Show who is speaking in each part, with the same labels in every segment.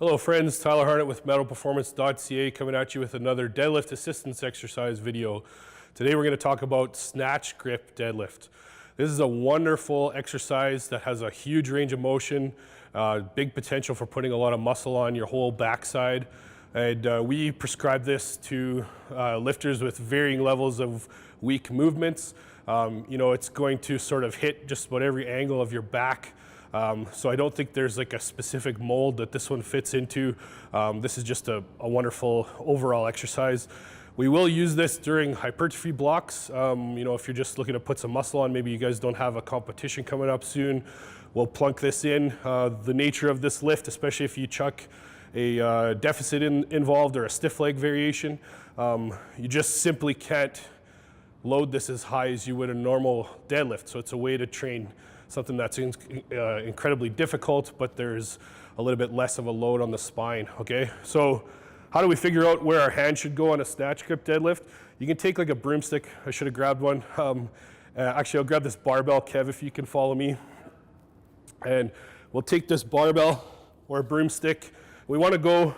Speaker 1: Hello friends, Tyler Harnett with metalperformance.ca coming at you with another deadlift assistance exercise video. Today we're going to talk about snatch grip deadlift. This is a wonderful exercise that has a huge range of motion, big potential for putting a lot of muscle on your whole backside. And we prescribe this to lifters with varying levels of weak movements. It's going to sort of hit just about every angle of your back. So I don't think there's like a specific mold that this one fits into. This is just a wonderful overall exercise. We will use this during hypertrophy blocks. If you're just looking to put some muscle on, maybe you guys don't have a competition coming up soon, we'll plunk this in. The nature of this lift, especially if you chuck a deficit involved or a stiff leg variation, you just simply can't load this as high as you would a normal deadlift. So it's a way to train something that's incredibly difficult, but there's a little bit less of a load on the spine, okay? So how do we figure out where our hand should go on a snatch grip deadlift? You can take like a broomstick. I should have grabbed one. Actually, I'll grab this barbell, Kev, if you can follow me. And we'll take this barbell or broomstick. We want to go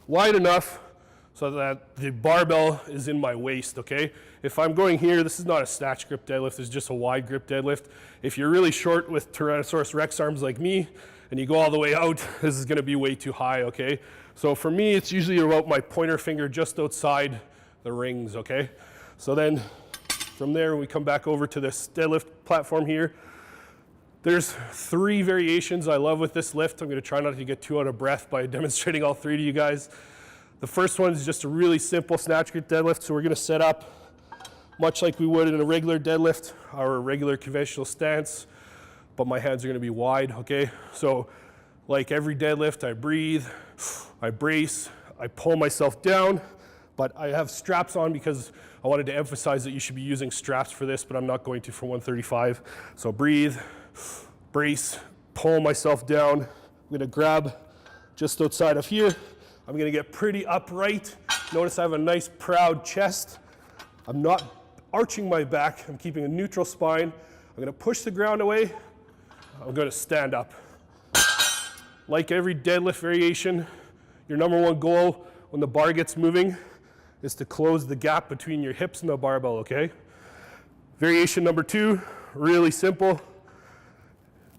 Speaker 1: wide enough so that the barbell is in my waist, okay? If I'm going here, this is not a snatch grip deadlift, it's just a wide grip deadlift. If you're really short with Tyrannosaurus Rex arms like me, and you go all the way out, this is gonna be way too high, okay? So for me, it's usually about my pointer finger just outside the rings, okay? So then from there, we come back over to this deadlift platform here. There's 3 variations I love with this lift. I'm gonna try not to get too out of breath by demonstrating all 3 to you guys. The first one is just a really simple snatch grip deadlift. So we're gonna set up much like we would in a regular deadlift, our regular conventional stance, but my hands are gonna be wide, okay? So like every deadlift, I breathe, I brace, I pull myself down, but I have straps on because I wanted to emphasize that you should be using straps for this, but I'm not going to for 135. So breathe, brace, pull myself down. I'm gonna grab just outside of here. I'm gonna get pretty upright. Notice I have a nice proud chest. I'm not arching my back. I'm keeping a neutral spine. I'm gonna push the ground away. I'm gonna stand up. Like every deadlift variation, your number 1 goal when the bar gets moving is to close the gap between your hips and the barbell, okay? Variation number 2, really simple.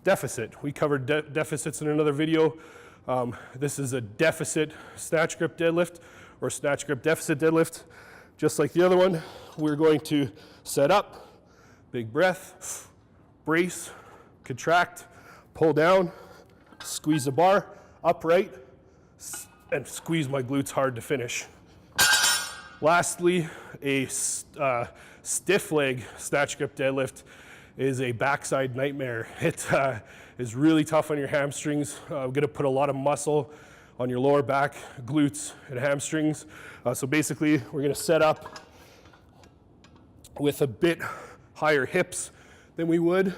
Speaker 1: Deficit. We covered deficits in another video. This is a deficit snatch grip deadlift or snatch grip deficit deadlift. Just like the other one, we're going to set up, big breath, brace, contract, pull down, squeeze the bar, upright, and squeeze my glutes hard to finish. Lastly, a stiff leg snatch grip deadlift is a backside nightmare. It is really tough on your hamstrings. We're gonna put a lot of muscle on your lower back, glutes, and hamstrings. So basically, we're gonna set up with a bit higher hips than we would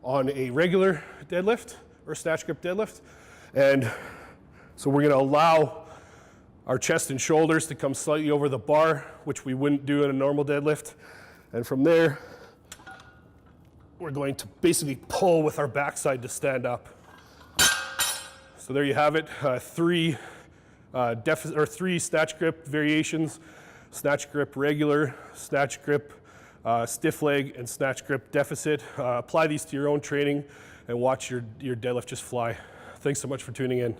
Speaker 1: on a regular deadlift or snatch grip deadlift. And so we're gonna allow our chest and shoulders to come slightly over the bar, which we wouldn't do in a normal deadlift. And from there, we're going to basically pull with our backside to stand up. So there you have it, 3 snatch grip variations: snatch grip regular, snatch grip stiff leg, and snatch grip deficit. Apply these to your own training and watch your deadlift just fly. Thanks so much for tuning in.